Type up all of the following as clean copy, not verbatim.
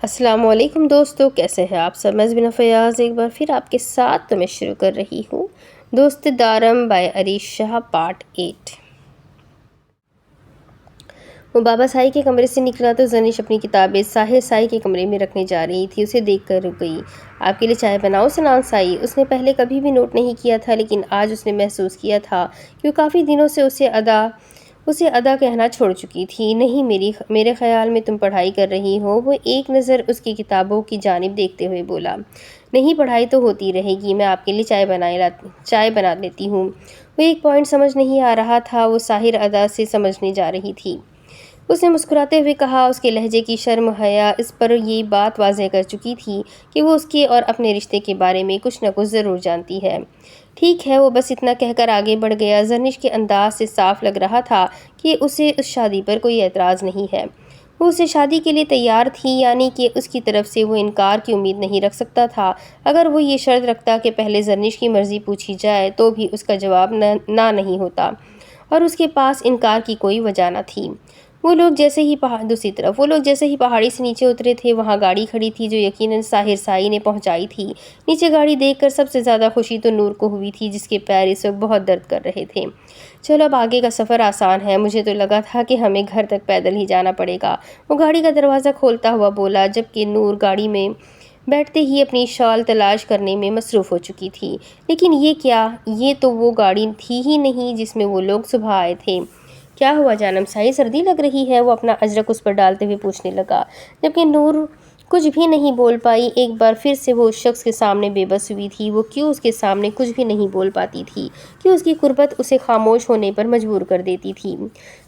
السلام علیکم دوستو، کیسے ہیں آپ سب؟ میں زبینہ فیاض ایک بار پھر آپ کے ساتھ میں شروع کر رہی ہوں دوست دارم بائی عریش شاہ پارٹ 8۔ وہ بابا سائی کے کمرے سے نکلا تو زنش اپنی کتابیں ساحر سائی کے کمرے میں رکھنے جا رہی تھی۔ اسے دیکھ کر رک گئی۔ آپ کے لیے چائے بناؤ سنان سائی؟ اس نے پہلے کبھی بھی نوٹ نہیں کیا تھا، لیکن آج اس نے محسوس کیا تھا کہ وہ کافی دنوں سے اسے ادا کہنا چھوڑ چکی تھی۔ نہیں، میرے خیال میں تم پڑھائی کر رہی ہو۔ وہ ایک نظر اس کی کتابوں کی جانب دیکھتے ہوئے بولا۔ نہیں، پڑھائی تو ہوتی رہے گی، میں آپ کے لیے چائے بنا لیتی ہوں۔ وہ ایک پوائنٹ سمجھ نہیں آ رہا تھا، وہ ساحر ادا سے سمجھنے جا رہی تھی۔ اس نے مسکراتے ہوئے کہا۔ اس کے لہجے کی شرم حیا اس پر یہ بات واضح کر چکی تھی کہ وہ اس کے اور اپنے رشتے کے بارے میں کچھ نہ کچھ ضرور جانتی ہے۔ ٹھیک ہے، وہ بس اتنا کہہ کر آگے بڑھ گیا۔ زرنش کے انداز سے صاف لگ رہا تھا کہ اسے اس شادی پر کوئی اعتراض نہیں ہے۔ وہ اسے شادی کے لیے تیار تھی، یعنی کہ اس کی طرف سے وہ انکار کی امید نہیں رکھ سکتا تھا۔ اگر وہ یہ شرط رکھتا کہ پہلے زرنش کی مرضی پوچھی جائے تو بھی اس کا جواب نہ نہیں ہوتا، اور اس کے پاس انکار کی کوئی وجہ نہ تھی۔ دوسری طرف وہ لوگ جیسے ہی پہاڑی سے نیچے اترے تھے، وہاں گاڑی کھڑی تھی جو یقیناً ساحر سائی نے پہنچائی تھی۔ نیچے گاڑی دیکھ کر سب سے زیادہ خوشی تو نور کو ہوئی تھی، جس کے پیر اس وقت بہت درد کر رہے تھے۔ چلو اب آگے کا سفر آسان ہے، مجھے تو لگا تھا کہ ہمیں گھر تک پیدل ہی جانا پڑے گا، وہ گاڑی کا دروازہ کھولتا ہوا بولا، جبکہ نور گاڑی میں بیٹھتے ہی اپنی شال تلاش کرنے میں مصروف ہو چکی تھی۔ لیکن یہ کیا؟ یہ تو وہ گاڑی تھی ہی نہیں جس میں وہ لوگ صبح آئے تھے۔ کیا ہوا جانم سائی، سردی لگ رہی ہے؟ وہ اپنا اجرک اس پر ڈالتے ہوئے پوچھنے لگا۔ جبکہ نور کچھ بھی نہیں بول پائی۔ ایک بار پھر سے وہ اس شخص کے سامنے بے بس ہوئی تھی۔ وہ کیوں اس کے سامنے کچھ بھی نہیں بول پاتی تھی؟ کیوں اس کی قربت اسے خاموش ہونے پر مجبور کر دیتی تھی؟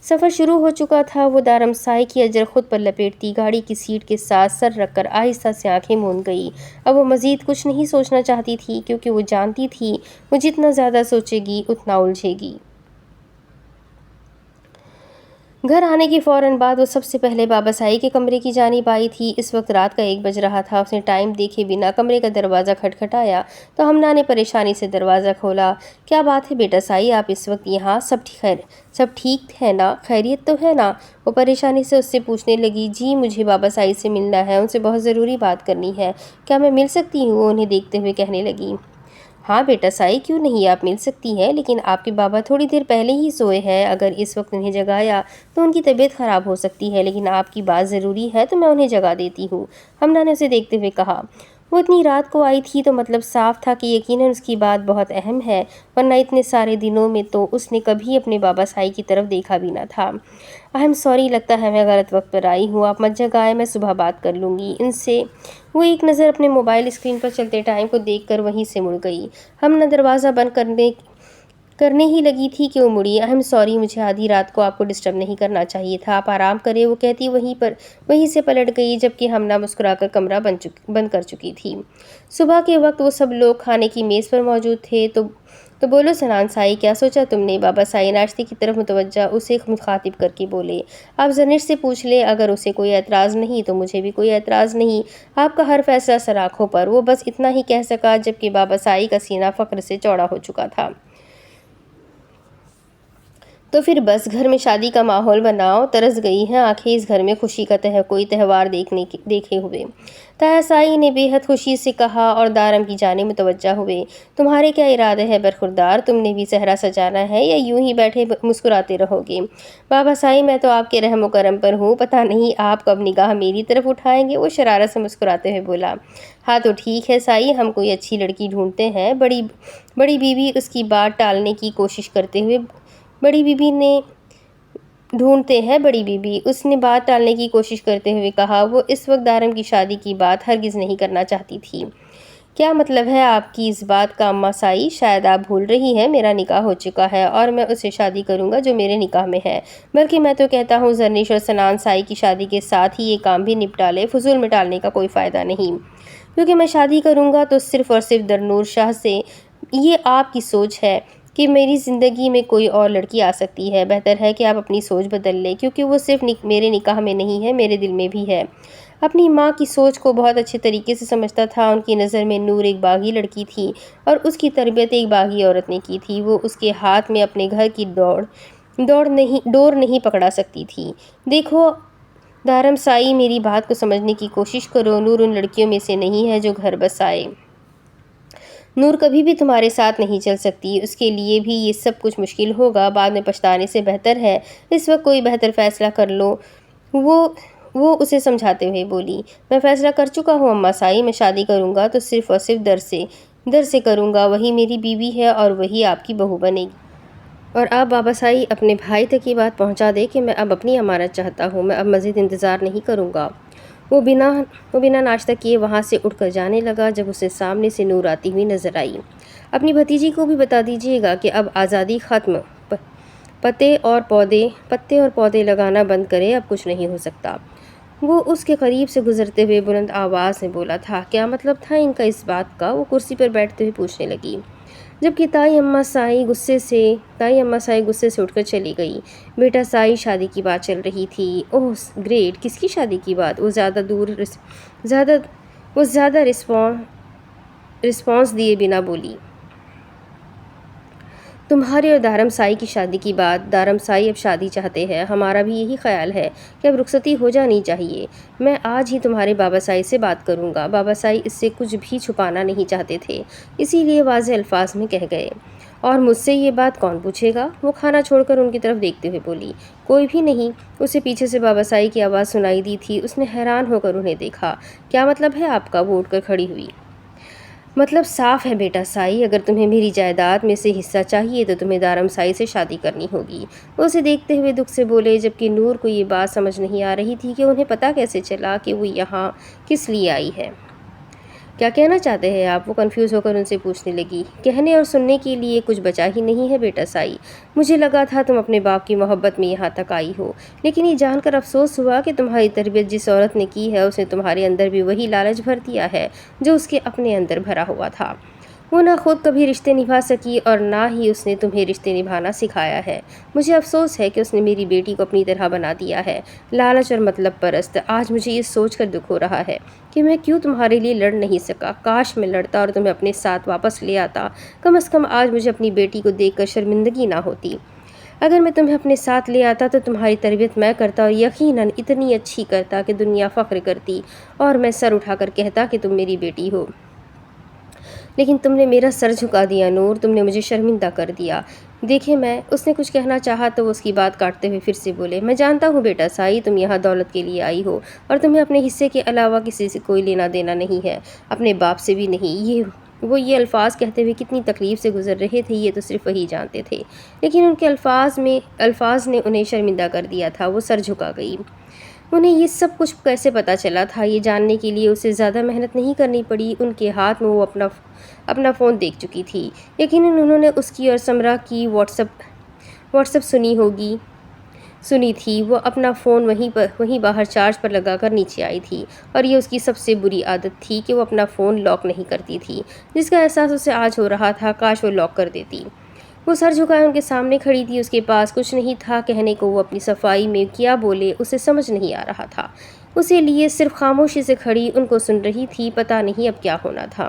سفر شروع ہو چکا تھا۔ وہ دارم سائی کی اجرک خود پر لپیٹتی گاڑی کی سیٹ کے ساتھ سر رکھ کر آہستہ سے آنکھیں موند گئی۔ اب وہ مزید کچھ نہیں سوچنا چاہتی تھی، کیونکہ وہ جانتی تھی وہ جتنا زیادہ سوچے گی اتنا الجھے گی۔ گھر آنے کے فوراً بعد وہ سب سے پہلے بابا سائی کے کمرے کی جانب آئی تھی۔ اس وقت رات کا 1 بج رہا تھا۔ اس نے ٹائم دیکھے بنا کمرے کا دروازہ کھٹکھٹایا تو ہمنا نے پریشانی سے دروازہ کھولا۔ کیا بات ہے بیٹا سائی، آپ اس وقت یہاں؟ سب ٹھیک ہے نا؟ خیریت تو ہے نا؟ وہ پریشانی سے اس سے پوچھنے لگی۔ جی، مجھے بابا سائی سے ملنا ہے، ان سے بہت ضروری بات کرنی ہے۔ کیا میں مل سکتی ہوں؟ وہ انہیں دیکھتے ہوئے کہنے لگی۔ ہاں بیٹا سائی، کیوں نہیں، آپ مل سکتی ہیں، لیکن آپ کے بابا تھوڑی دیر پہلے ہی سوئے ہیں۔ اگر اس وقت انہیں جگایا تو ان کی طبیعت خراب ہو سکتی ہے، لیکن آپ کی بات ضروری ہے تو میں انہیں جگا دیتی ہوں، ہمنا نے اسے دیکھتے ہوئے کہا۔ وہ اتنی رات کو آئی تھی تو مطلب صاف تھا کہ یقیناً اس کی بات بہت اہم ہے، ورنہ اتنے سارے دنوں میں تو اس نے کبھی اپنے بابا سائی کی طرف دیکھا بھی نہ تھا۔ سوری، لگتا ہے میں غلط وقت پر آئی ہوں، آپ مت جگائیں، میں صبح بات کر لوں گی ان سے۔ وہ ایک نظر اپنے موبائل اسکرین پر چلتے ٹائم کو دیکھ کر وہیں سے مڑ گئی۔ ہمنا دروازہ بند کرنے ہی لگی تھی کہ وہ مڑی۔ سوری، مجھے آدھی رات کو آپ کو ڈسٹرب نہیں کرنا چاہیے تھا، آپ آرام کریں، وہ کہتی وہیں سے پلٹ گئی، جبکہ ہمنا مسکرا کر کمرہ بند کر چکی تھی۔ صبح کے وقت وہ سب لوگ کھانے کی میز پر موجود تھے۔ تو بولو سنان سائی، کیا سوچا تم نے؟ بابا سائی ناشتے کی طرف متوجہ اسے مخاطب کر کے بولے۔ آپ زرنش سے پوچھ لیں، اگر اسے کوئی اعتراض نہیں تو مجھے بھی کوئی اعتراض نہیں، آپ کا ہر فیصلہ سر آنکھوں پر۔ وہ بس اتنا ہی کہہ سکا، جبکہ بابا سائی کا سینہ فخر سے چوڑا ہو چکا تھا۔ تو پھر بس گھر میں شادی کا ماحول بناؤ۔ ترس گئی ہیں آنکھیں اس گھر میں خوشی کا کوئی تہوار دیکھے ہوئے، تایا سائی نے بے حد خوشی سے کہا، اور دارم کی جانب متوجہ ہوئے۔ تمہارے کیا ارادے ہیں برخوردار؟ تم نے بھی صحرا سجانا ہے یا یوں ہی بیٹھے مسکراتے رہو گے؟ بابا سائی، میں تو آپ کے رحم و کرم پر ہوں، پتہ نہیں آپ کب نگاہ میری طرف اٹھائیں گے، وہ شرارت سے مسکراتے ہوئے بولا۔ ہاں تو ٹھیک ہے سائی، ہم کوئی اچھی لڑکی ڈھونڈتے ہیں، بڑی بیوی اس کی بات ٹالنے کی کوشش کرتے ہوئے اس نے بات ٹالنے کی کوشش کرتے ہوئے کہا۔ وہ اس وقت دارم کی شادی کی بات ہرگز نہیں کرنا چاہتی تھی۔ کیا مطلب ہے آپ کی اس بات کا اماں سائی؟ شاید آپ بھول رہی ہیں، میرا نکاح ہو چکا ہے اور میں اس سے شادی کروں گا جو میرے نکاح میں ہے، بلکہ میں تو کہتا ہوں زرنش اور سنان سائی کی شادی کے ساتھ ہی یہ کام بھی نپٹا لے، فضول میں ٹالنے کا کوئی فائدہ نہیں، کیونکہ میں شادی کروں گا تو صرف اور صرف درنور شاہ سے۔ یہ آپ کی سوچ ہے کہ میری زندگی میں کوئی اور لڑکی آ سکتی ہے، بہتر ہے کہ آپ اپنی سوچ بدل لیں، کیونکہ وہ صرف میرے نکاح میں نہیں ہے، میرے دل میں بھی ہے۔ اپنی ماں کی سوچ کو بہت اچھے طریقے سے سمجھتا تھا۔ ان کی نظر میں نور ایک باغی لڑکی تھی اور اس کی تربیت ایک باغی عورت نے کی تھی۔ وہ اس کے ہاتھ میں اپنے گھر کی ڈور نہیں پکڑا سکتی تھی۔ دارم سائی میری بات کو سمجھنے کی کوشش کرو، نور ان لڑکیوں میں سے نہیں ہے جو گھر بس آئے۔ نور کبھی بھی تمہارے ساتھ نہیں چل سکتی، اس کے لیے بھی یہ سب کچھ مشکل ہوگا، بعد میں پچھتانے سے بہتر ہے اس وقت کوئی بہتر فیصلہ کر لو۔ وہ اسے سمجھاتے ہوئے بولی، میں فیصلہ کر چکا ہوں اماں سائی، میں شادی کروں گا تو صرف اور صرف در سے کروں گا، وہی میری بیوی ہے اور وہی آپ کی بہو بنے گی۔ اور آپ بابا سائی اپنے بھائی تک یہ بات پہنچا دے کہ میں اب اپنی امانت چاہتا ہوں، میں اب مزید انتظار نہیں کروں گا۔ وہ بنا ناشتہ کیے وہاں سے اٹھ کر جانے لگا جب اسے سامنے سے نور آتی ہوئی نظر آئی۔ اپنی بھتیجی کو بھی بتا دیجیے گا کہ اب آزادی ختم، پتے اور پودے لگانا بند کرے، اب کچھ نہیں ہو سکتا۔ وہ اس کے قریب سے گزرتے ہوئے بلند آواز میں بولا تھا۔ کیا مطلب تھا ان کا اس بات کا؟ وہ کرسی پر بیٹھتے ہوئے پوچھنے لگی، جبکہ تائی اماں سائی غصے سے اٹھ کر چلی گئی۔ بیٹا سائی، شادی کی بات چل رہی تھی۔ اوہ گریٹ، کس کی شادی کی بات؟ وہ زیادہ رسپانس دیے بنا بولی، تمہاری اور دارم سائی کی شادی کی بات۔ دارم سائی اب شادی چاہتے ہیں، ہمارا بھی یہی خیال ہے کہ اب رخصتی ہو جانی چاہیے۔ میں آج ہی تمہارے بابا سائی سے بات کروں گا۔ بابا سائی اس سے کچھ بھی چھپانا نہیں چاہتے تھے، اسی لیے واضح الفاظ میں کہہ گئے۔ اور مجھ سے یہ بات کون پوچھے گا؟ وہ کھانا چھوڑ کر ان کی طرف دیکھتے ہوئے بولی، کوئی بھی نہیں۔ اسے پیچھے سے بابا سائی کی آواز سنائی دی تھی۔ اس نے حیران ہو کر انہیں دیکھا۔ کیا مطلب ہے آپ کا؟ وہ اٹھ کر کھڑی ہوئی۔ مطلب صاف ہے بیٹا سائی، اگر تمہیں میری جائیداد میں سے حصہ چاہیے تو تمہیں دارم سائی سے شادی کرنی ہوگی۔ وہ اسے دیکھتے ہوئے دکھ سے بولے، جبکہ نور کو یہ بات سمجھ نہیں آ رہی تھی کہ انہیں پتہ کیسے چلا کہ وہ یہاں کس لیے آئی ہے۔ کیا کہنا چاہتے ہیں آپ؟ وہ کنفیوز ہو کر ان سے پوچھنے لگی۔ کہنے اور سننے کے لیے کچھ بچا ہی نہیں ہے بیٹا سائی، مجھے لگا تھا تم اپنے باپ کی محبت میں یہاں تک آئی ہو، لیکن یہ جان کر افسوس ہوا کہ تمہاری تربیت جس عورت نے کی ہے اس نے تمہارے اندر بھی وہی لالچ بھر دیا ہے جو اس کے اپنے اندر بھرا ہوا تھا۔ وہ نہ خود کبھی رشتے نبھا سکی اور نہ ہی اس نے تمہیں رشتے نبھانا سکھایا ہے۔ مجھے افسوس ہے کہ اس نے میری بیٹی کو اپنی طرح بنا دیا ہے، لالچ اور مطلب پرست۔ آج مجھے یہ سوچ کر دکھ ہو رہا ہے کہ میں کیوں تمہارے لیے لڑ نہیں سکا، کاش میں لڑتا اور تمہیں اپنے ساتھ واپس لے آتا، کم از کم آج مجھے اپنی بیٹی کو دیکھ کر شرمندگی نہ ہوتی۔ اگر میں تمہیں اپنے ساتھ لے آتا تو تمہاری تربیت میں کرتا اور یقیناً اتنی اچھی کرتا کہ دنیا فخر کرتی اور میں سر اٹھا کر کہتا کہ تم میری بیٹی ہو۔ لیکن تم نے میرا سر جھکا دیا نور، تم نے مجھے شرمندہ کر دیا۔ دیکھیں اس نے کچھ کہنا چاہا تو وہ اس کی بات کاٹتے ہوئے پھر سے بولے، میں جانتا ہوں بیٹا سائی، تم یہاں دولت کے لیے آئی ہو اور تمہیں اپنے حصے کے علاوہ کسی سے کوئی لینا دینا نہیں ہے، اپنے باپ سے بھی نہیں۔ وہ یہ الفاظ کہتے ہوئے کتنی تکلیف سے گزر رہے تھے یہ تو صرف وہی جانتے تھے، لیکن ان کے الفاظ نے انہیں شرمندہ کر دیا تھا۔ وہ سر جھکا گئی۔ انہیں یہ سب کچھ کیسے پتہ چلا تھا؟ یہ جاننے کے لیے اسے زیادہ محنت نہیں کرنی پڑی۔ ان کے ہاتھ میں وہ اپنا فون دیکھ چکی تھی، یقیناً انہوں نے اس کی اور سمرا کی واٹس ایپ سنی تھی۔ وہ اپنا فون وہیں باہر چارج پر لگا کر نیچے آئی تھی، اور یہ اس کی سب سے بری عادت تھی کہ وہ اپنا فون لاک نہیں کرتی تھی، جس کا احساس اسے آج ہو رہا تھا، کاش وہ لاک کر دیتی۔ وہ سر جھکائے ان کے سامنے کھڑی تھی، اس کے پاس کچھ نہیں تھا کہنے کو۔ وہ اپنی صفائی میں کیا بولے اسے سمجھ نہیں آ رہا تھا، اسے لیے صرف خاموشی سے کھڑی ان کو سن رہی تھی۔ پتہ نہیں اب کیا ہونا تھا۔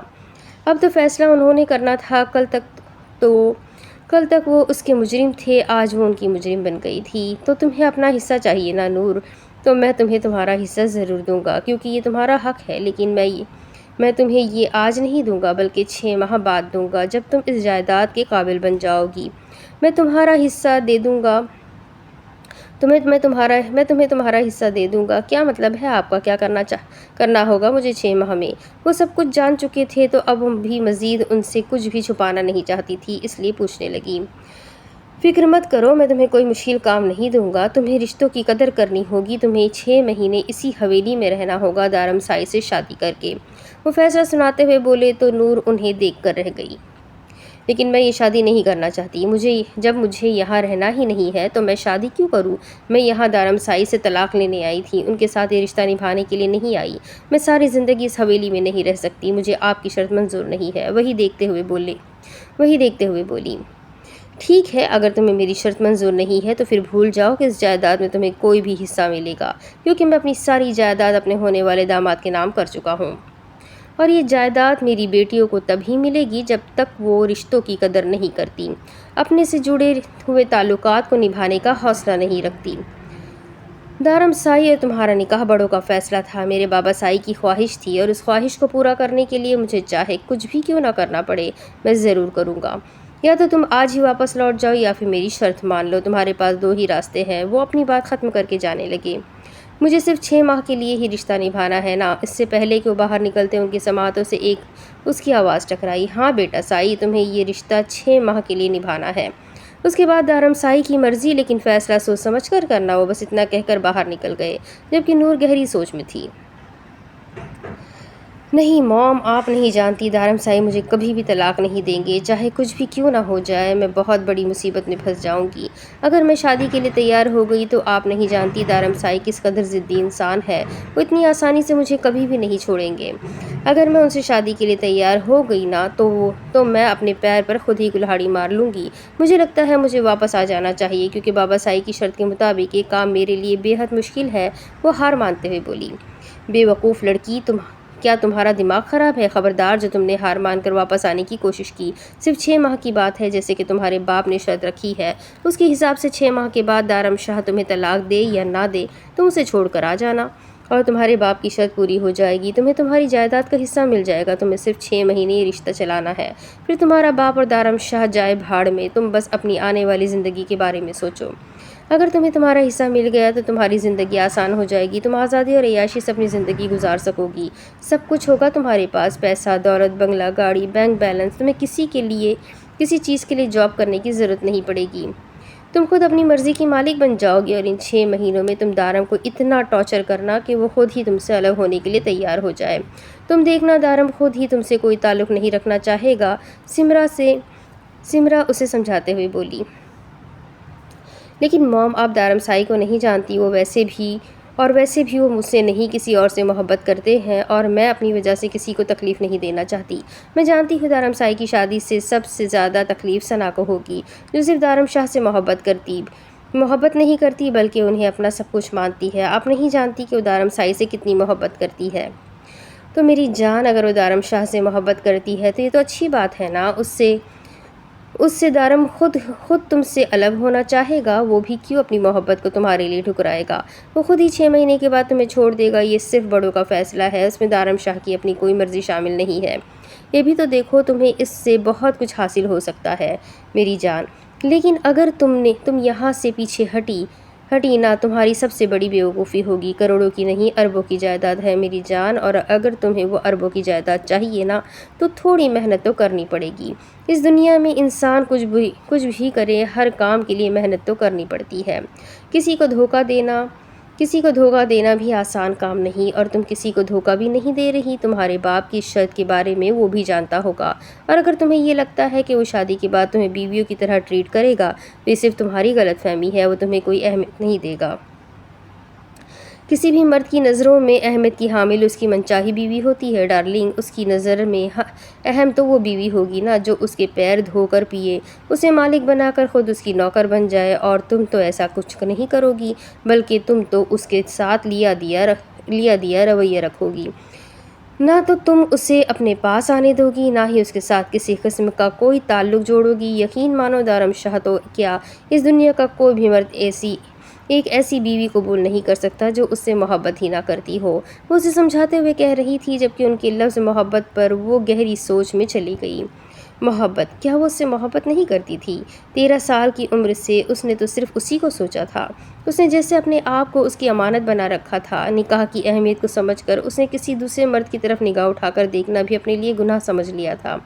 اب تو فیصلہ انہوں نے کرنا تھا۔ کل تک وہ اس کے مجرم تھے، آج وہ ان کی مجرم بن گئی تھی۔ تو تمہیں اپنا حصہ چاہیے نا نور، تو میں تمہیں تمہارا حصہ ضرور دوں گا کیونکہ یہ تمہارا حق ہے، لیکن میں تمہیں یہ آج نہیں دوں گا بلکہ 6 ماہ بعد دوں گا، جب تم اس جائیداد کے قابل بن جاؤ گی۔ میں تمہارا حصہ دے دوں گا میں تمہیں تمہارا حصہ دے دوں گا۔ کیا مطلب ہے آپ کا؟ کیا کرنا ہوگا مجھے 6 ماہ میں؟ وہ سب کچھ جان چکے تھے تو اب بھی مزید ان سے کچھ بھی چھپانا نہیں چاہتی تھی، اس لیے پوچھنے لگی، فکر مت کرو، میں تمہیں کوئی مشکل کام نہیں دوں گا، تمہیں رشتوں کی قدر کرنی ہوگی، تمہیں 6 مہینے اسی حویلی میں رہنا ہوگا دارم سائی سے شادی کر کے۔ وہ فیصلہ سناتے ہوئے بولے تو نور انہیں دیکھ کر رہ گئی۔ لیکن میں یہ شادی نہیں کرنا چاہتی، جب مجھے یہاں رہنا ہی نہیں ہے تو میں شادی کیوں کروں؟ میں یہاں دارم سائی سے طلاق لینے آئی تھی، ان کے ساتھ یہ رشتہ نبھانے کے لیے نہیں آئی۔ میں ساری زندگی اس حویلی میں نہیں رہ سکتی، مجھے آپ کی شرط منظور نہیں ہے۔ وہی دیکھتے ہوئے بولی، ٹھیک ہے، اگر تمہیں میری شرط منظور نہیں ہے تو پھر بھول جاؤ کہ اس جائیداد میں تمہیں کوئی بھی حصہ ملے گا، کیونکہ میں اپنی ساری جائیداد اپنے ہونے والے داماد کے نام کر چکا ہوں، اور یہ جائیداد میری بیٹیوں کو تب ہی ملے گی جب تک وہ رشتوں کی قدر نہیں کرتی، اپنے سے جڑے ہوئے تعلقات کو نبھانے کا حوصلہ نہیں رکھتی۔ دارم سائی اور تمہارا نکاح بڑوں کا فیصلہ تھا، میرے بابا سائی کی خواہش تھی اور اس خواہش کو پورا کرنے کے لیے مجھے چاہے کچھ بھی کیوں نہ کرنا پڑے میں ضرور کروں گا۔ یا تو تم آج ہی واپس لوٹ جاؤ یا پھر میری شرط مان لو، تمہارے پاس دو ہی راستے ہیں۔ وہ اپنی بات ختم کر کے جانے لگے۔ مجھے صرف 6 ماہ کے لیے ہی رشتہ نبھانا ہے نا؟ اس سے پہلے کہ وہ باہر نکلتے ان کی سماعتوں سے ایک اس کی آواز ٹکرائی۔ ہاں بیٹا سائی، تمہیں یہ رشتہ 6 ماہ کے لیے نبھانا ہے۔ اس کے بعد دارم سائی کی مرضی، لیکن فیصلہ سوچ سمجھ کر کرنا۔ وہ بس اتنا کہہ کر باہر نکل گئے، جبکہ نور گہری سوچ میں تھی۔ نہیں موم، آپ نہیں جانتی، دارم سائی مجھے کبھی بھی طلاق نہیں دیں گے، چاہے کچھ بھی کیوں نہ ہو جائے۔ میں بہت بڑی مصیبت میں پھنس جاؤں گی اگر میں شادی کے لیے تیار ہو گئی تو۔ آپ نہیں جانتی دارم سائی کس قدر ضدی انسان ہے، وہ اتنی آسانی سے مجھے کبھی بھی نہیں چھوڑیں گے۔ اگر میں ان سے شادی کے لیے تیار ہو گئی نا تو میں اپنے پیر پر خود ہی کلہاڑی مار لوں گی۔ مجھے لگتا ہے مجھے واپس آ جانا چاہیے، کیونکہ بابا سائی کی شرط کے مطابق یہ کام میرے لیے بے حد مشکل ہے۔ وہ ہار مانتے ہوئے بولی، بے وقوف لڑکی، کیا تمہارا دماغ خراب ہے؟ خبردار، جو تم نے ہار مان کر واپس آنے کی کوشش کی۔ صرف 6 ماہ کی بات ہے، جیسے کہ تمہارے باپ نے شرط رکھی ہے، اس کے حساب سے 6 ماہ کے بعد دارم شاہ تمہیں طلاق دے یا نہ دے تم اسے چھوڑ کر آ جانا، اور تمہارے باپ کی شرط پوری ہو جائے گی، تمہیں تمہاری جائیداد کا حصہ مل جائے گا۔ تمہیں صرف 6 مہینے یہ رشتہ چلانا ہے، پھر تمہارا باپ اور دارم شاہ جائے بھاڑ میں، تم بس اپنی آنے والی زندگی کے بارے میں سوچو۔ اگر تمہیں تمہارا حصہ مل گیا تو تمہاری زندگی آسان ہو جائے گی، تم آزادی اور عیاشی سے اپنی زندگی گزار سکو گی، سب کچھ ہوگا تمہارے پاس، پیسہ، دولت، بنگلہ، گاڑی، بینک بیلنس، تمہیں کسی چیز کے لیے جاب کرنے کی ضرورت نہیں پڑے گی، تم خود اپنی مرضی کی مالک بن جاؤ گے۔ اور ان 6 مہینوں میں تم دارم کو اتنا ٹارچر کرنا کہ وہ خود ہی تم سے الگ ہونے کے لیے تیار ہو جائے۔ تم دیکھنا دارم خود ہی تم سے کوئی تعلق نہیں رکھنا چاہے گا۔ سمرا اسے سمجھاتے ہوئے بولی۔ لیکن موم، آپ دارم سائی کو نہیں جانتی، وہ ویسے بھی وہ مجھ سے نہیں کسی اور سے محبت کرتے ہیں، اور میں اپنی وجہ سے کسی کو تکلیف نہیں دینا چاہتی۔ میں جانتی ہوں دارم سائی کی شادی سے سب سے زیادہ تکلیف ثنا کو ہوگی، جو صرف دارم شاہ سے محبت نہیں کرتی بلکہ انہیں اپنا سب کچھ مانتی ہے۔ آپ نہیں جانتی کہ وہ دارم سائی سے کتنی محبت کرتی ہے۔ تو میری جان، اگر وہ دارم شاہ سے محبت کرتی ہے تو یہ تو اچھی بات ہے نا، اس سے دارم خود تم سے الگ ہونا چاہے گا، وہ بھی کیوں اپنی محبت کو تمہارے لیے ٹھکرائے گا؟ وہ خود ہی 6 مہینے کے بعد تمہیں چھوڑ دے گا۔ یہ صرف بڑوں کا فیصلہ ہے، اس میں دارم شاہ کی اپنی کوئی مرضی شامل نہیں ہے۔ یہ بھی تو دیکھو، تمہیں اس سے بہت کچھ حاصل ہو سکتا ہے میری جان، لیکن اگر تم یہاں سے پیچھے ہٹی نہ، تمہاری سب سے بڑی بیوقوفی ہوگی۔ کروڑوں کی نہیں، اربوں کی جائیداد ہے میری جان، اور اگر تمہیں وہ اربوں کی جائیداد چاہیے نا تو تھوڑی محنت تو کرنی پڑے گی۔ اس دنیا میں انسان کچھ بھی کرے، ہر کام کے لیے محنت تو کرنی پڑتی ہے۔ کسی کو دھوکہ دینا بھی آسان کام نہیں، اور تم کسی کو دھوکہ بھی نہیں دے رہی۔ تمہارے باپ کی شرط کے بارے میں وہ بھی جانتا ہوگا، اور اگر تمہیں یہ لگتا ہے کہ وہ شادی کے بعد تمہیں بیویوں کی طرح ٹریٹ کرے گا تو یہ صرف تمہاری غلط فہمی ہے، وہ تمہیں کوئی اہمیت نہیں دے گا۔ کسی بھی مرد کی نظروں میں اہمیت کی حامل اس کی منچاہی بیوی ہوتی ہے ڈارلنگ۔ اس کی نظر میں اہم تو وہ بیوی ہوگی نا جو اس کے پیر دھو کر پیے، اسے مالک بنا کر خود اس کی نوکر بن جائے، اور تم تو ایسا کچھ نہیں کرو گی، بلکہ تم تو اس کے ساتھ لیا دیا رویہ رکھو گی۔ نہ تو تم اسے اپنے پاس آنے دو گی، نہ ہی اس کے ساتھ کسی قسم کا کوئی تعلق جوڑو گی۔ یقین مانو دارم شاہ تو کیا، اس دنیا کا کوئی بھی مرد ایک ایسی بیوی قبول نہیں کر سکتا جو اس سے محبت ہی نہ کرتی ہو۔ وہ اسے سمجھاتے ہوئے کہہ رہی تھی، جبکہ ان کے لفظ محبت پر وہ گہری سوچ میں چلی گئی۔ محبت؟ کیا وہ اس سے محبت نہیں کرتی تھی؟ 13 سال کی عمر سے اس نے تو صرف اسی کو سوچا تھا۔ اس نے جیسے اپنے آپ کو اس کی امانت بنا رکھا تھا۔ نکاح کی اہمیت کو سمجھ کر اس نے کسی دوسرے مرد کی طرف نگاہ اٹھا کر دیکھنا بھی اپنے لیے گناہ سمجھ لیا تھا۔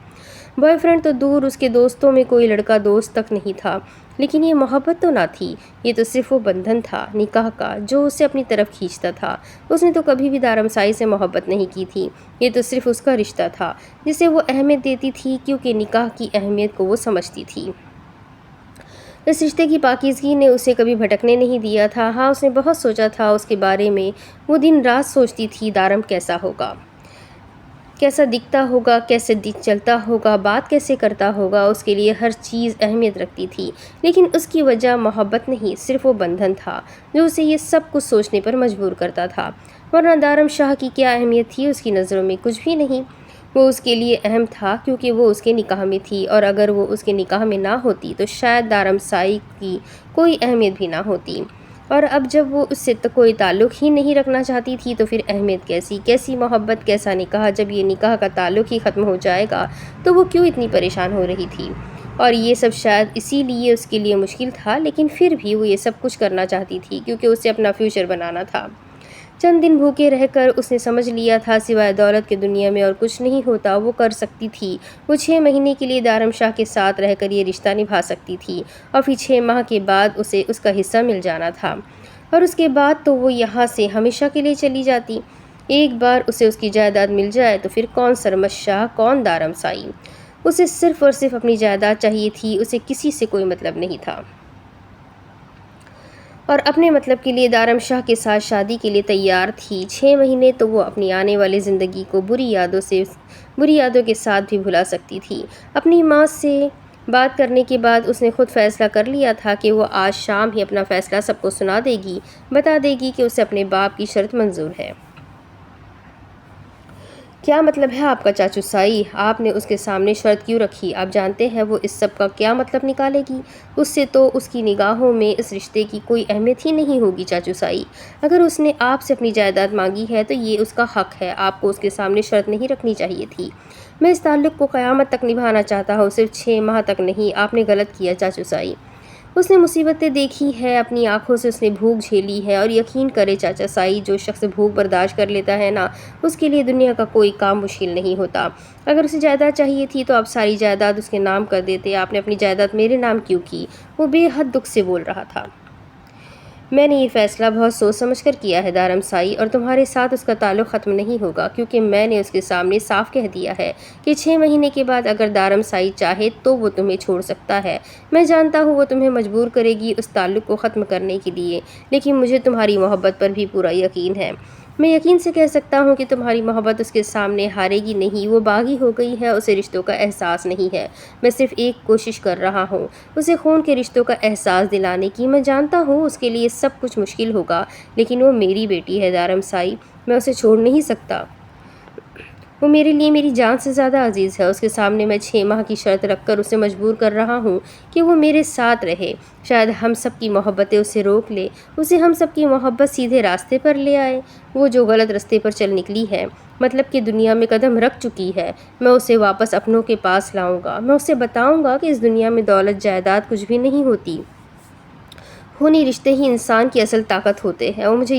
بوائے فرینڈ تو دور، اس کے دوستوں میں کوئی لڑکا دوست تک نہیں تھا، لیکن یہ محبت تو نہ تھی، یہ تو صرف وہ بندھن تھا نکاح کا جو اسے اپنی طرف کھینچتا تھا۔ اس نے تو کبھی بھی دارم سائی سے محبت نہیں کی تھی، یہ تو صرف اس کا رشتہ تھا جسے وہ اہمیت دیتی تھی، کیونکہ نکاح کی اہمیت کو وہ سمجھتی تھی۔ اس رشتے کی پاکیزگی نے اسے کبھی بھٹکنے نہیں دیا تھا۔ ہاں، اس نے بہت سوچا تھا اس کے بارے میں، وہ دن رات سوچتی تھی دارم کیسا ہوگا، کیسا دکھتا ہوگا، کیسے چلتا ہوگا، بات کیسے کرتا ہوگا، اس کے لیے ہر چیز اہمیت رکھتی تھی، لیکن اس کی وجہ محبت نہیں، صرف وہ بندھن تھا جو اسے یہ سب کچھ سوچنے پر مجبور کرتا تھا۔ ورنہ دارم شاہ کی کیا اہمیت تھی اس کی نظروں میں؟ کچھ بھی نہیں۔ وہ اس کے لیے اہم تھا کیونکہ وہ اس کے نکاح میں تھی، اور اگر وہ اس کے نکاح میں نہ ہوتی تو شاید دارم سائی کی کوئی اہمیت بھی نہ ہوتی۔ اور اب جب وہ اس سے کوئی تعلق ہی نہیں رکھنا چاہتی تھی تو پھر اہمیت کیسی محبت، کیسا نکاح؟ جب یہ نکاح کا تعلق ہی ختم ہو جائے گا تو وہ کیوں اتنی پریشان ہو رہی تھی؟ اور یہ سب شاید اسی لیے اس کے لیے مشکل تھا، لیکن پھر بھی وہ یہ سب کچھ کرنا چاہتی تھی کیونکہ اسے اپنا فیوچر بنانا تھا۔ چند دن بھوکے رہ کر اس نے سمجھ لیا تھا سوائے دولت کے دنیا میں اور کچھ نہیں ہوتا۔ وہ کر سکتی تھی، وہ 6 مہینے کے لیے دارم شاہ کے ساتھ رہ کر یہ رشتہ نبھا سکتی تھی اور پھر 6 ماہ کے بعد اسے اس کا حصہ مل جانا تھا، اور اس کے بعد تو وہ یہاں سے ہمیشہ کے لیے چلی جاتی۔ ایک بار اسے اس کی جائیداد مل جائے تو پھر کون سرمد شاہ، کون دارم سائی؟ اسے صرف اور صرف اپنی جائیداد چاہیے تھی، اسے کسی سے کوئی مطلب نہیں تھا، اور اپنے مطلب کے لیے دارم شاہ کے ساتھ شادی کے لیے تیار تھی۔ 6 مہینے تو وہ اپنی آنے والی زندگی کو بری یادوں کے ساتھ بھی بھلا سکتی تھی۔ اپنی ماں سے بات کرنے کے بعد اس نے خود فیصلہ کر لیا تھا کہ وہ آج شام ہی اپنا فیصلہ سب کو سنا دے گی، بتا دے گی کہ اسے اپنے باپ کی شرط منظور ہے۔ کیا مطلب ہے آپ کا چاچو سائی؟ آپ نے اس کے سامنے شرط کیوں رکھی؟ آپ جانتے ہیں وہ اس سب کا کیا مطلب نکالے گی؟ اس سے تو اس کی نگاہوں میں اس رشتے کی کوئی اہمیت ہی نہیں ہوگی چاچو سائی۔ اگر اس نے آپ سے اپنی جائیداد مانگی ہے تو یہ اس کا حق ہے، آپ کو اس کے سامنے شرط نہیں رکھنی چاہیے تھی۔ میں اس تعلق کو قیامت تک نبھانا چاہتا ہوں، صرف 6 ماہ تک نہیں۔ آپ نے غلط کیا چاچو سائی۔ اس نے مصیبتیں دیکھی ہے، اپنی آنکھوں سے اس نے بھوک جھیلی ہے، اور یقین کرے چاچا سائی، جو شخص بھوک برداشت کر لیتا ہے نا، اس کے لیے دنیا کا کوئی کام مشکل نہیں ہوتا۔ اگر اسے جائیداد چاہیے تھی تو آپ ساری جائیداد اس کے نام کر دیتے، آپ نے اپنی جائیداد میرے نام کیوں کی؟ وہ بے حد دکھ سے بول رہا تھا۔ میں نے یہ فیصلہ بہت سوچ سمجھ کر کیا ہے دارم سائی، اور تمہارے ساتھ اس کا تعلق ختم نہیں ہوگا، کیونکہ میں نے اس کے سامنے صاف کہہ دیا ہے کہ 6 مہینے کے بعد اگر دارم سائی چاہے تو وہ تمہیں چھوڑ سکتا ہے۔ میں جانتا ہوں وہ تمہیں مجبور کرے گی اس تعلق کو ختم کرنے کے لیے، لیکن مجھے تمہاری محبت پر بھی پورا یقین ہے۔ میں یقین سے کہہ سکتا ہوں کہ تمہاری محبت اس کے سامنے ہارے گی نہیں، وہ باغی ہو گئی ہے، اسے رشتوں کا احساس نہیں ہے۔ میں صرف ایک کوشش کر رہا ہوں، اسے خون کے رشتوں کا احساس دلانے کی۔ میں جانتا ہوں اس کے لیے سب کچھ مشکل ہوگا، لیکن وہ میری بیٹی ہے دارم سائی، میں اسے چھوڑ نہیں سکتا۔ وہ میرے لیے میری جان سے زیادہ عزیز ہے۔ اس کے سامنے میں 6 ماہ کی شرط رکھ کر اسے مجبور کر رہا ہوں کہ وہ میرے ساتھ رہے۔ شاید ہم سب کی محبتیں اسے روک لے، اسے ہم سب کی محبت سیدھے راستے پر لے آئے۔ وہ جو غلط راستے پر چل نکلی ہے، مطلب کہ دنیا میں قدم رکھ چکی ہے، میں اسے واپس اپنوں کے پاس لاؤں گا۔ میں اسے بتاؤں گا کہ اس دنیا میں دولت جائیداد کچھ بھی نہیں ہوتی، خونی رشتے ہی انسان کی اصل طاقت ہوتے ہیں۔ مجھے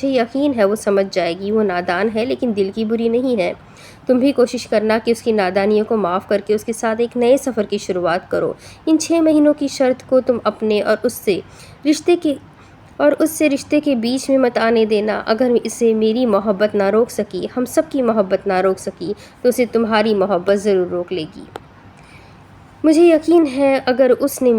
یقین ہے وہ سمجھ جائے گی۔ وہ نادان ہے لیکن دل کی بری نہیں ہے۔ تم بھی کوشش کرنا کہ اس کی نادانیوں کو معاف کر کے اس کے ساتھ ایک نئے سفر کی شروعات کرو۔ ان 6 مہینوں کی شرط کو تم اپنے اور اس سے رشتے کے بیچ میں مت آنے دینا۔ اگر اسے میری محبت نہ روک سکی، ہم سب کی محبت نہ روک سکی، تو اسے تمہاری محبت ضرور روک لے گی۔ مجھے یقین ہے اگر اس نے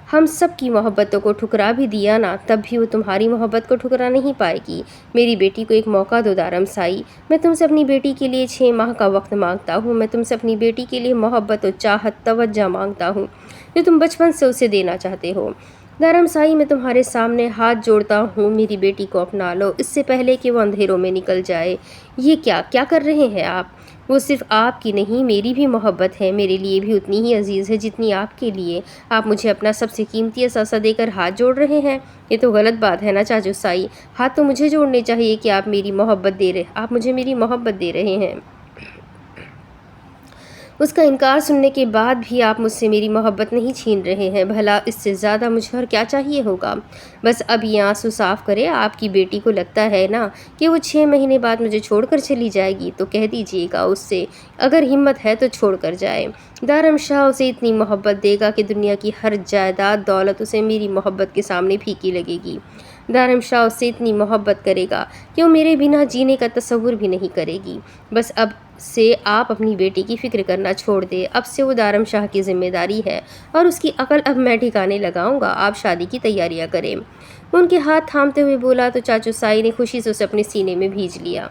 ہم سب کی محبتوں کو ٹھکرا بھی دیا نا، تب بھی وہ تمہاری محبت کو ٹھکرا نہیں پائے گی۔ میری بیٹی کو ایک موقع دو دارم سائی۔ میں تم سے اپنی بیٹی کے لیے 6 ماہ کا وقت مانگتا ہوں۔ میں تم سے اپنی بیٹی کے لیے محبت و چاہت، توجہ مانگتا ہوں جو تم بچپن سے اسے دینا چاہتے ہو۔ دارم سائی، میں تمہارے سامنے ہاتھ جوڑتا ہوں، میری بیٹی کو اپنا لو اس سے پہلے کہ وہ اندھیروں میں نکل جائے۔ یہ کیا کر رہے ہیں آپ؟ وہ صرف آپ کی نہیں، میری بھی محبت ہے، میرے لیے بھی اتنی ہی عزیز ہے جتنی آپ کے لیے۔ آپ مجھے اپنا سب سے قیمتی اثاثہ دے کر ہاتھ جوڑ رہے ہیں، یہ تو غلط بات ہے نا چاچو سائی۔ ہاتھ تو مجھے جوڑنے چاہیے کہ آپ مجھے میری محبت دے رہے ہیں۔ اس کا انکار سننے کے بعد بھی آپ مجھ سے میری محبت نہیں چھین رہے ہیں، بھلا اس سے زیادہ مجھے اور کیا چاہیے ہوگا؟ بس اب یہ آنسو صاف کرے۔ آپ کی بیٹی کو لگتا ہے نا کہ وہ 6 مہینے بعد مجھے چھوڑ کر چلی جائے گی، تو کہہ دیجیے گا اس سے، اگر ہمت ہے تو چھوڑ کر جائے۔ دارم شاہ اسے اتنی محبت دے گا کہ دنیا کی ہر جائیداد دولت اسے میری محبت کے سامنے پھیکی لگے گی۔ دارم شاہ اس سے اتنی محبت کرے گا کہ وہ میرے بنا جینے کا تصور بھی نہیں کرے گی۔ بس اب سے آپ اپنی بیٹی کی فکر کرنا چھوڑ دے، اب سے وہ دارم شاہ کی ذمہ داری ہے، اور اس کی عقل اب میں ٹھکانے لگاؤں گا۔ آپ شادی کی تیاریاں کریں۔ وہ ان کے ہاتھ تھامتے ہوئے بولا تو چاچو سائی نے خوشی سے اسے اپنے سینے میں بھیج لیا۔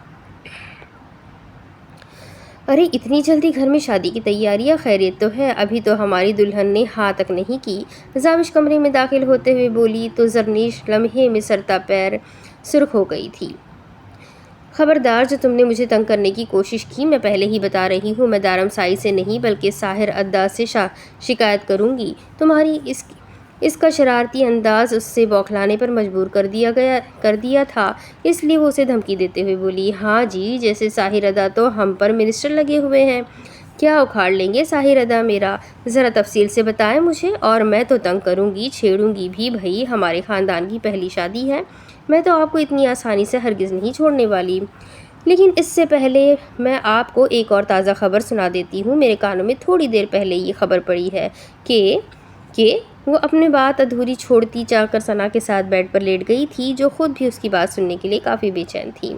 ارے اتنی جلدی گھر میں شادی کی تیاریاں؟ خیریت تو ہے؟ ابھی تو ہماری دلہن نے ہاں تک نہیں کی۔ زاوش کمرے میں داخل ہوتے ہوئے بولی تو زرنیش لمحے میں سرتا پیر سرخ ہو گئی تھی۔ خبردار، جو تم نے مجھے تنگ کرنے کی کوشش کی، میں پہلے ہی بتا رہی ہوں، میں دارم سائی سے نہیں بلکہ ساحر ادا سے شکایت کروں گی۔ تمہاری اس کا شرارتی انداز اس سے بوکھلانے پر مجبور کر دیا تھا، اس لیے وہ اسے دھمکی دیتے ہوئے بولی، ہاں جی، جیسے ساحر ادا تو ہم پر منسٹر لگے ہوئے ہیں، کیا اکھاڑ لیں گے ساحر ادا میرا؟ ذرا تفصیل سے بتائیں مجھے، اور میں تو تنگ کروں گی، چھیڑوں گی بھی، بھائی ہمارے خاندان کی پہلی شادی ہے، میں تو آپ کو اتنی آسانی سے ہرگز نہیں چھوڑنے والی۔ لیکن اس سے پہلے میں آپ کو ایک اور تازہ خبر سنا دیتی ہوں، میرے کانوں میں تھوڑی دیر پہلے یہ خبر پڑی ہے کہ وہ اپنے بات ادھوری چھوڑتی جا کر ثنا کے ساتھ بیڈ پر لیٹ گئی تھی، جو خود بھی اس کی بات سننے کے لیے کافی بے چین تھی۔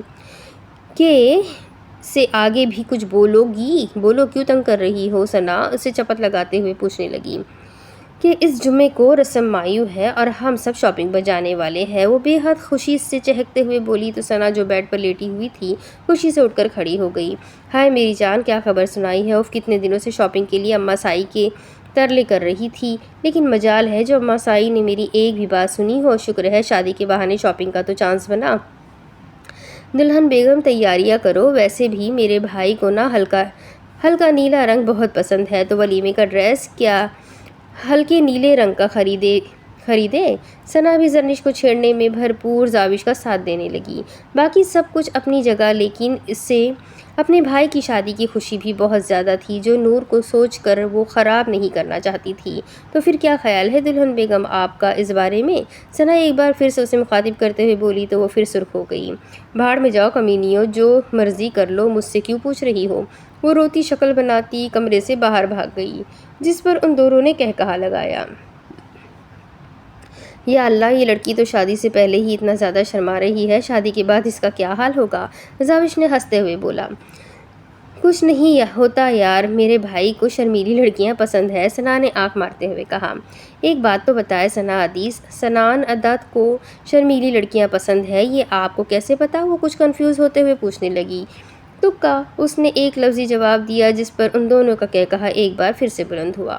کہ سے آگے بھی کچھ بولو، کیوں تنگ کر رہی ہو؟ ثنا اسے چپت لگاتے ہوئے پوچھنے لگی۔ کہ اس جمعے کو رسم مایو ہے اور ہم سب شاپنگ پر جانے والے ہیں، وہ بے حد خوشی سے چہکتے ہوئے بولی تو ثنا جو بیڈ پر لیٹی ہوئی تھی خوشی سے اٹھ کر کھڑی ہو گئی۔ ہائے میری جان، کیا خبر سنائی ہے؟ اف، کتنے دنوں سے شاپنگ کے لیے اماں سائی کے ترلے کر رہی تھی، لیکن مجال ہے جو اماں سائی نے میری ایک بھی بات سنی ہو، شکر ہے شادی کے بہانے شاپنگ کا تو چانس بنا۔ دلہن بیگم تیاریاں کرو، ویسے بھی میرے بھائی کو نا ہلکا نیلا رنگ بہت پسند ہے، تو ولیمے کا ڈریس کیا ہلکے نیلے رنگ کا خریدے؟ ثنا بھی زرنش کو چھیڑنے میں بھرپور زاوش کا ساتھ دینے لگی۔ باقی سب کچھ اپنی جگہ، لیکن اس سے اپنے بھائی کی شادی کی خوشی بھی بہت زیادہ تھی، جو نور کو سوچ کر وہ خراب نہیں کرنا چاہتی تھی۔ تو پھر کیا خیال ہے دلہن بیگم آپ کا اس بارے میں؟ ثنا ایک بار پھر سے اسے مخاطب کرتے ہوئے بولی تو وہ پھر سرخ ہو گئی۔ بھاڑ میں جاؤ کمینیوں، جو مرضی کر لو، مجھ سے کیوں پوچھ رہی ہو؟ وہ روتی شکل بناتی کمرے سے باہر بھاگ گئی، جس پر ان دونوں نے کہا لگایا، یا اللہ، یہ لڑکی تو شادی سے پہلے ہی اتنا زیادہ شرما رہی ہے، شادی کے بعد اس کا کیا حال ہوگا؟ زاوش نے ہنستے ہوئے بولا۔ کچھ نہیں ہوتا یار، میرے بھائی کو شرمیلی لڑکیاں پسند ہے، ثنا نے آنکھ مارتے ہوئے کہا۔ ایک بات تو بتائے ثنا عزیز، سنان عدت کو شرمیلی لڑکیاں پسند ہے، یہ آپ کو کیسے پتا؟ وہ کچھ کنفیوز ہوتے ہوئے پوچھنے لگی۔ تکا، اس نے ایک لفظی جواب دیا، جس پر ان دونوں کا کہا ایک بار پھر سے بلند ہوا۔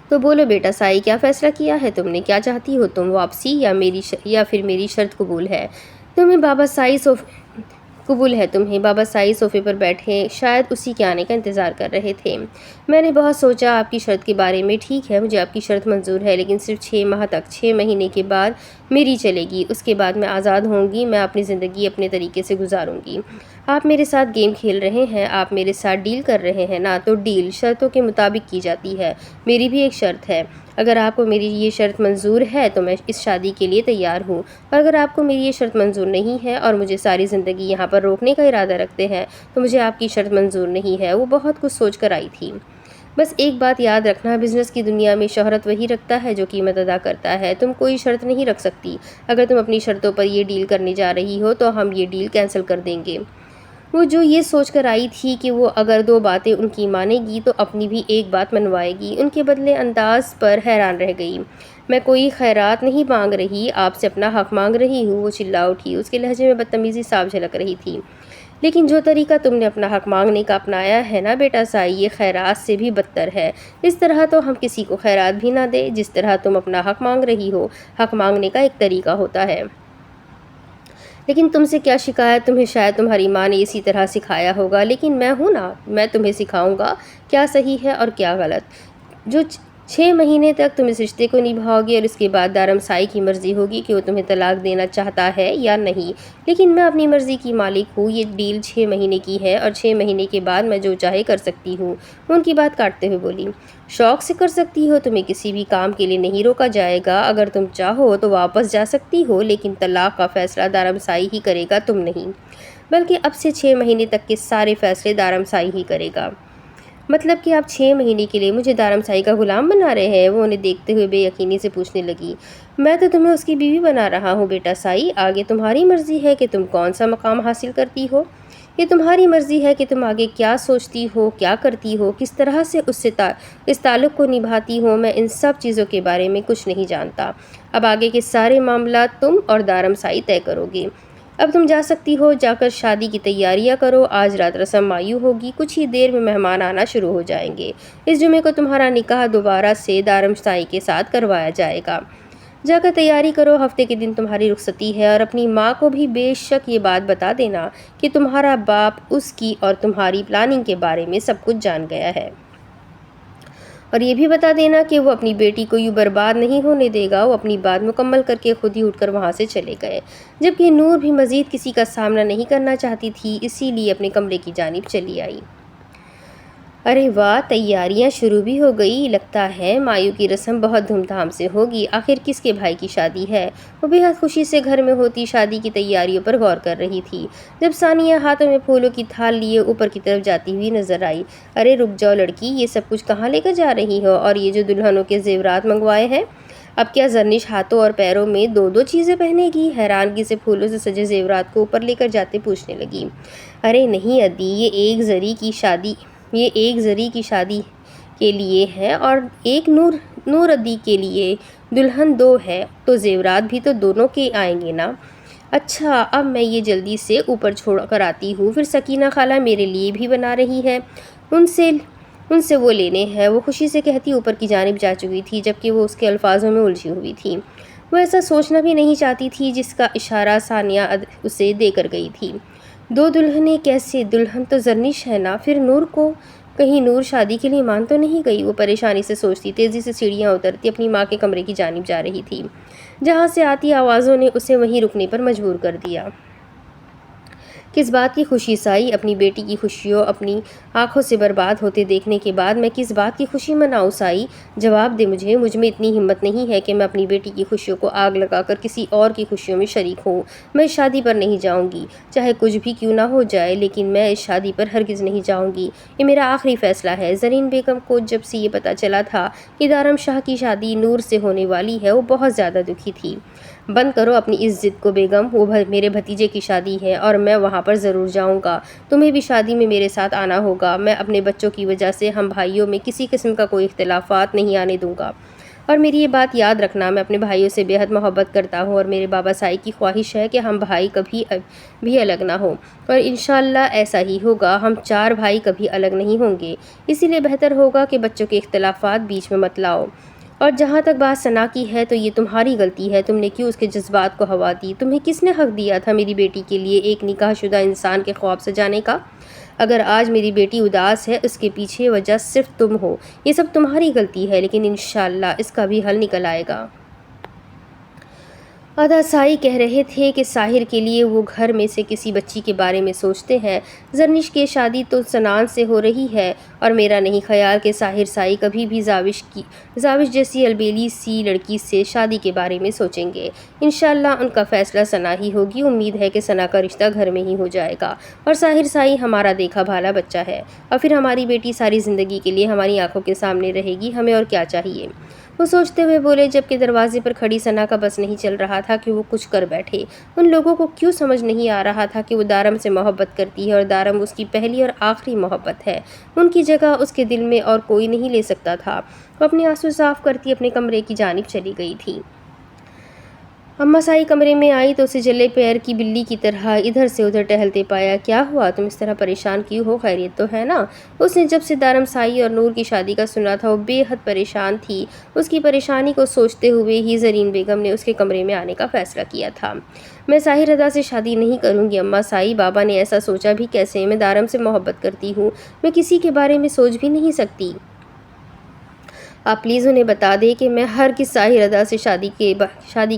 تو بولو بیٹا سائی، کیا فیصلہ کیا ہے تم نے؟ کیا چاہتی ہو تم؟ واپسی یا پھر میری شرط قبول ہے؟ بابا سائی صوفے پر بیٹھے شاید اسی کے آنے کا انتظار کر رہے تھے۔ میں نے بہت سوچا آپ کی شرط کے بارے میں، ٹھیک ہے مجھے آپ کی شرط منظور ہے، لیکن صرف 6 ماہ تک، 6 مہینے کے بعد میری چلے گی، اس کے بعد میں آزاد ہوں گی، میں اپنی زندگی اپنے طریقے سے گزاروں گی۔ آپ میرے ساتھ گیم کھیل رہے ہیں، آپ میرے ساتھ ڈیل کر رہے ہیں نا؟ تو ڈیل شرطوں کے مطابق کی جاتی ہے، میری بھی ایک شرط ہے، اگر آپ کو میری یہ شرط منظور ہے تو میں اس شادی کے لیے تیار ہوں، اور اگر آپ کو میری یہ شرط منظور نہیں ہے اور مجھے ساری زندگی یہاں پر روکنے کا ارادہ رکھتے ہیں تو مجھے آپ کی شرط منظور نہیں ہے۔ وہ بہت کچھ سوچ کر آئی تھی۔ بس ایک بات یاد رکھنا، بزنس کی دنیا میں شہرت وہی رکھتا ہے جو قیمت ادا کرتا ہے، تم کوئی شرط نہیں رکھ سکتی، اگر تم اپنی شرطوں پر یہ ڈیل کرنے جا رہی ہو تو ہم یہ ڈیل کینسل کر دیں گے۔ وہ جو یہ سوچ کر آئی تھی کہ وہ اگر 2 باتیں ان کی مانے گی تو اپنی بھی ایک بات منوائے گی، ان کے بدلے انداز پر حیران رہ گئی۔ میں کوئی خیرات نہیں مانگ رہی، آپ سے اپنا حق مانگ رہی ہوں، وہ چلا اٹھی، اس کے لہجے میں بدتمیزی صاف جھلک رہی تھی۔ لیکن جو طریقہ تم نے اپنا حق مانگنے کا اپنایا ہے نا بیٹا سائی، یہ خیرات سے بھی بدتر ہے، اس طرح تو ہم کسی کو خیرات بھی نہ دیں، جس طرح تم اپنا حق مانگ رہی ہو۔ حق مانگنے کا ایک طریقہ ہوتا ہے، لیکن تم سے کیا شکایت، تمہیں شاید تمہاری ماں نے اسی طرح سکھایا ہوگا، لیکن میں ہوں نا، میں تمہیں سکھاؤں گا کیا صحیح ہے اور کیا غلط۔ جو 6 مہینے تک تم اس رشتے کو نبھاؤ گے اور اس کے بعد دارم سائی کی مرضی ہوگی کہ وہ تمہیں طلاق دینا چاہتا ہے یا نہیں، لیکن میں اپنی مرضی کی مالک ہوں، یہ ڈیل 6 مہینے کی ہے اور 6 مہینے کے بعد میں جو چاہے کر سکتی ہوں۔ وہ ان کی بات کاٹتے ہوئے بولی، شوق سے کر سکتی ہو، تمہیں کسی بھی کام کے لیے نہیں روکا جائے گا، اگر تم چاہو تو واپس جا سکتی ہو، لیکن طلاق کا فیصلہ دارم سائی ہی کرے گا، تم نہیں، بلکہ اب سے 6 مہینے تک کے سارے فیصلے دارم سائی ہی کرے گا۔ مطلب کہ آپ 6 مہینے کے لیے مجھے دارم سائی کا غلام بنا رہے ہیں؟ وہ انہیں دیکھتے ہوئے بے یقینی سے پوچھنے لگی۔ میں تو تمہیں اس کی بیوی بنا رہا ہوں بیٹا سائی، آگے تمہاری مرضی ہے کہ تم کون سا مقام حاصل کرتی ہو، یہ تمہاری مرضی ہے کہ تم آگے کیا سوچتی ہو، کیا کرتی ہو، کس طرح سے اس تعلق کو نبھاتی ہو، میں ان سب چیزوں کے بارے میں کچھ نہیں جانتا، اب آگے کے سارے معاملات تم اور دارم سائی طے کرو گے۔ اب تم جا سکتی ہو، جا کر شادی کی تیاریاں کرو، آج رات رسم مایو ہوگی، کچھ ہی دیر میں مہمان آنا شروع ہو جائیں گے، اس جمعے کو تمہارا نکاح دوبارہ سے دارم سائی کے ساتھ کروایا جائے گا، جا کر تیاری کرو، ہفتے کے دن تمہاری رخصتی ہے، اور اپنی ماں کو بھی بے شک یہ بات بتا دینا کہ تمہارا باپ اس کی اور تمہاری پلاننگ کے بارے میں سب کچھ جان گیا ہے۔ اور یہ بھی بتا دینا کہ وہ اپنی بیٹی کو یوں برباد نہیں ہونے دے گا۔ وہ اپنی بات مکمل کر کے خود ہی اٹھ کر وہاں سے چلے گئے، جبکہ نور بھی مزید کسی کا سامنا نہیں کرنا چاہتی تھی، اسی لیے اپنے کمرے کی جانب چلی آئی۔ ارے واہ، تیاریاں شروع بھی ہو گئی، لگتا ہے مایو کی رسم بہت دھوم دھام سے ہوگی۔ آخر کس کے بھائی کی شادی ہے؟ وہ بے حد خوشی سے گھر میں ہوتی شادی کی تیاریوں پر غور کر رہی تھی، جب ثانیہ ہاتھوں میں پھولوں کی تھال لیے اوپر کی طرف جاتی ہوئی نظر آئی۔ ارے رک جاؤ لڑکی، یہ سب کچھ کہاں لے کر جا رہی ہو؟ اور یہ جو دلہنوں کے زیورات منگوائے ہیں، اب کیا زرنش ہاتھوں اور پیروں میں دو دو چیزیں پہنے گی؟ حیرانگی سے پھولوں سے سجے زیورات کو اوپر لے کر جاتے پوچھنے لگی۔ ارے نہیں ادی، یہ ایک زری کی شادی کے لیے ہے اور ایک نور ادی کے لیے۔ دلہن دو ہے تو زیورات بھی تو دونوں کے آئیں گے نا۔ اچھا، اب میں یہ جلدی سے اوپر چھوڑ کر آتی ہوں، پھر سکینہ خالہ میرے لیے بھی بنا رہی ہے، ان سے وہ لینے ہیں۔ وہ خوشی سے کہتی اوپر کی جانب جا چکی تھی، جبکہ وہ اس کے الفاظوں میں الجھی ہوئی تھی۔ وہ ایسا سوچنا بھی نہیں چاہتی تھی جس کا اشارہ ثانیہ اسے دے کر گئی تھی۔ دو دلہنیں کیسے؟ دلہن تو زرنش ہے نا، پھر نور کو کہیں نور شادی کے لیے مان تو نہیں گئی؟ وہ پریشانی سے سوچتی تیزی سے سیڑھیاں اترتی اپنی ماں کے کمرے کی جانب جا رہی تھی، جہاں سے آتی آوازوں نے اسے وہیں رکنے پر مجبور کر دیا۔ کس بات کی خوشی سائی؟ اپنی بیٹی کی خوشیوں اپنی آنکھوں سے برباد ہوتے دیکھنے کے بعد میں کس بات کی خوشی مناؤں سائی؟ جواب دے مجھے۔ مجھ میں اتنی ہمت نہیں ہے کہ میں اپنی بیٹی کی خوشیوں کو آگ لگا کر کسی اور کی خوشیوں میں شریک ہوں۔ میں اس شادی پر نہیں جاؤں گی، چاہے کچھ بھی کیوں نہ ہو جائے، لیکن میں اس شادی پر ہرگز نہیں جاؤں گی۔ یہ میرا آخری فیصلہ ہے۔ زرین بیگم کو جب سے یہ پتہ چلا تھا کہ دارم شاہ کی شادی نور سے ہونے والی ہے، وہ بہت زیادہ دکھی تھی۔ بند کرو اپنی اس ضد کو بیگم، وہ میرے بھتیجے کی شادی ہے اور میں وہاں پر ضرور جاؤں گا۔ تمہیں بھی شادی میں میرے ساتھ آنا ہوگا۔ میں اپنے بچوں کی وجہ سے ہم بھائیوں میں کسی قسم کا کوئی اختلافات نہیں آنے دوں گا۔ اور میری یہ بات یاد رکھنا، میں اپنے بھائیوں سے بے حد محبت کرتا ہوں اور میرے بابا سائی کی خواہش ہے کہ ہم بھائی کبھی بھی الگ نہ ہوں، اور انشاءاللہ ایسا ہی ہوگا۔ ہم چار بھائی کبھی الگ نہیں ہوں گے، اسی لیے بہتر ہوگا کہ بچوں کے اختلافات بیچ میں مت لاؤ۔ اور جہاں تک بات ثنا کی ہے تو یہ تمہاری غلطی ہے، تم نے کیوں اس کے جذبات کو ہوا دی؟ تمہیں کس نے حق دیا تھا میری بیٹی کے لیے ایک نکاح شدہ انسان کے خواب سجانے کا؟ اگر آج میری بیٹی اداس ہے، اس کے پیچھے وجہ صرف تم ہو۔ یہ سب تمہاری غلطی ہے، لیکن انشاءاللہ اس کا بھی حل نکل آئے گا۔ ادا سائی کہہ رہے تھے کہ ساحر کے لیے وہ گھر میں سے کسی بچی کے بارے میں سوچتے ہیں۔ زرنش کی شادی تو سنان سے ہو رہی ہے، اور میرا نہیں خیال کہ ساحر سائی کبھی بھی زاوش جیسی البیلی سی لڑکی سے شادی کے بارے میں سوچیں گے۔ انشاءاللہ ان کا فیصلہ سنا ہی ہوگی۔ امید ہے کہ سنا کا رشتہ گھر میں ہی ہو جائے گا، اور ساحر سائی ہمارا دیکھا بھالا بچہ ہے، اور پھر ہماری بیٹی ساری زندگی کے لیے ہماری آنکھوں کے سامنے رہے گی۔ ہمیں اور کیا چاہیے؟ وہ سوچتے ہوئے بولے، جبکہ دروازے پر کھڑی سنا کا بس نہیں چل رہا تھا کہ وہ کچھ کر بیٹھے۔ ان لوگوں کو کیوں سمجھ نہیں آ رہا تھا کہ وہ دارم سے محبت کرتی ہے اور دارم اس کی پہلی اور آخری محبت ہے۔ ان کی جگہ اس کے دل میں اور کوئی نہیں لے سکتا تھا۔ وہ اپنے آنسو صاف کرتی اپنے کمرے کی جانب چلی گئی تھی۔ اماں سائی کمرے میں آئی تو اسے جلے پیر کی بلی کی طرح ادھر سے ادھر ٹہلتے پایا۔ کیا ہوا؟ تم اس طرح پریشان کیوں ہو؟ خیریت تو ہے نا؟ اس نے جب سے دارم سائی اور نور کی شادی کا سنا تھا وہ بے حد پریشان تھی۔ اس کی پریشانی کو سوچتے ہوئے ہی زرین بیگم نے اس کے کمرے میں آنے کا فیصلہ کیا تھا۔ میں ساحر ادا سے شادی نہیں کروں گی اماں سائی۔ بابا نے ایسا سوچا بھی کیسے؟ میں دارم سے محبت کرتی ہوں، میں کسی کے بارے میں سوچ بھی نہیں سکتی۔ آپ پلیز انہیں بتا دیں کہ میں ہرگز ساحر ادا سے شادی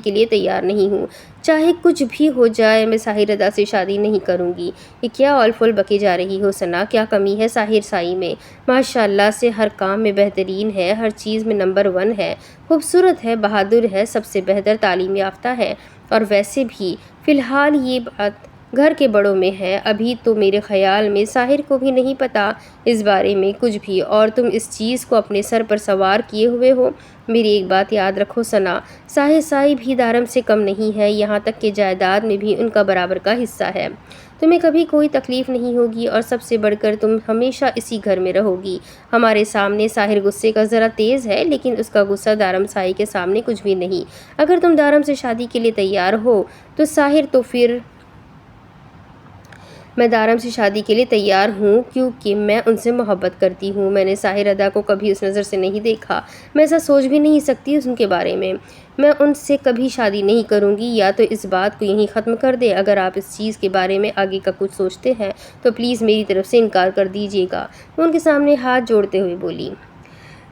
کے لیے تیار نہیں ہوں۔ چاہے کچھ بھی ہو جائے، میں ساحر ادا سے شادی نہیں کروں گی۔ یہ کیا اول فول بکے جا رہی ہو ثنا؟ کیا کمی ہے ساحر سائی میں؟ ماشاءاللہ سے ہر کام میں بہترین ہے، ہر چیز میں نمبر 1 ہے، خوبصورت ہے، بہادر ہے، سب سے بہتر تعلیم یافتہ ہے۔ اور ویسے بھی فی الحال یہ بات گھر کے بڑوں میں ہے، ابھی تو میرے خیال میں ساحر کو بھی نہیں پتا اس بارے میں کچھ بھی، اور تم اس چیز کو اپنے سر پر سوار کیے ہوئے ہو۔ میری ایک بات یاد رکھو ثنا، ساحر سائی بھی دارم سے کم نہیں ہے، یہاں تک کہ جائیداد میں بھی ان کا برابر کا حصہ ہے۔ تمہیں کبھی کوئی تکلیف نہیں ہوگی، اور سب سے بڑھ کر تم ہمیشہ اسی گھر میں رہو گی۔ ہمارے سامنے ساحر غصے کا ذرا تیز ہے، لیکن اس کا غصہ دارم سائی کے سامنے کچھ بھی نہیں۔ اگر تم دارم سے شادی کے لیے تیار ہو تو ساحر تو پھر میں دارم سے شادی کے لیے تیار ہوں، کیونکہ میں ان سے محبت کرتی ہوں۔ میں نے ساحر ادا کو کبھی اس نظر سے نہیں دیکھا، میں ایسا سوچ بھی نہیں سکتی ان کے بارے میں۔ میں ان سے کبھی شادی نہیں کروں گی۔ یا تو اس بات کو یہیں ختم کر دے، اگر آپ اس چیز کے بارے میں آگے کا کچھ سوچتے ہیں تو پلیز میری طرف سے انکار کر دیجیے گا۔ وہ ان کے سامنے ہاتھ جوڑتے ہوئے بولی۔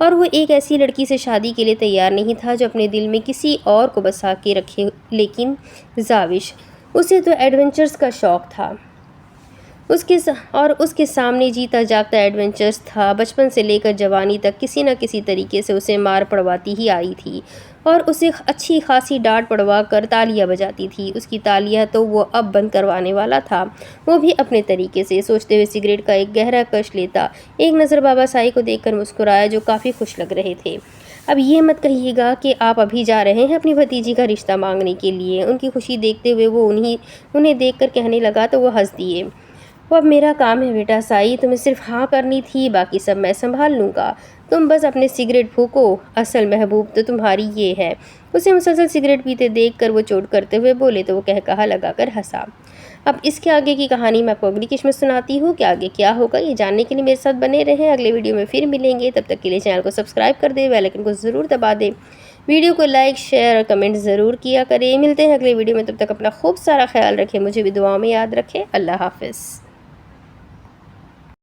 اور وہ ایک ایسی لڑکی سے شادی کے لیے تیار نہیں تھا جو اپنے دل میں کسی اور کو بسا کے رکھے، لیکن زاوش، اسے تو ایڈونچرز کا شوق تھا، اس کے سامنے جیتا جاگتا ایڈونچرز تھا۔ بچپن سے لے کر جوانی تک کسی نہ کسی طریقے سے اسے مار پڑواتی ہی آئی تھی اور اسے اچھی خاصی ڈانٹ پڑوا کر تالیاں بجاتی تھی۔ اس کی تالیاں تو وہ اب بند کروانے والا تھا، وہ بھی اپنے طریقے سے۔ سوچتے ہوئے سگریٹ کا ایک گہرا کش لیتا ایک نظر بابا سائی کو دیکھ کر مسکرایا، جو کافی خوش لگ رہے تھے۔ اب یہ مت کہیے گا کہ آپ ابھی جا رہے ہیں اپنی بھتیجی کا رشتہ مانگنے کے لیے۔ ان کی خوشی دیکھتے ہوئے وہ انہیں دیکھ کر کہنے لگا تو وہ ہنس دیے۔ وہ اب میرا کام ہے بیٹا سائی، تمہیں صرف ہاں کرنی تھی، باقی سب میں سنبھال لوں گا، تم بس اپنے سگریٹ پھونکو، اصل محبوب تو تمہاری یہ ہے۔ اسے مسلسل سگریٹ پیتے دیکھ کر وہ چوٹ کرتے ہوئے بولے تو وہ کہا لگا کر ہنسا۔ اب اس کے آگے کی کہانی میں آپ کو اگلی قسط سناتی ہوں کہ آگے کیا ہوگا، یہ جاننے کے لیے میرے ساتھ بنے رہیں۔ اگلے ویڈیو میں پھر ملیں گے، تب تک کے لیے چینل کو سبسکرائب کر دیں، بیل آئیکن کو ضرور دبا دیں، ویڈیو کو لائک شیئر اور کمنٹ ضرور کیا کریں۔ ملتے ہیں اگلے ویڈیو میں، تب تک اپنا خوب سارا خیال رکھیں، مجھے بھی دعاؤں میں یاد رکھیں۔ اللہ حافظ۔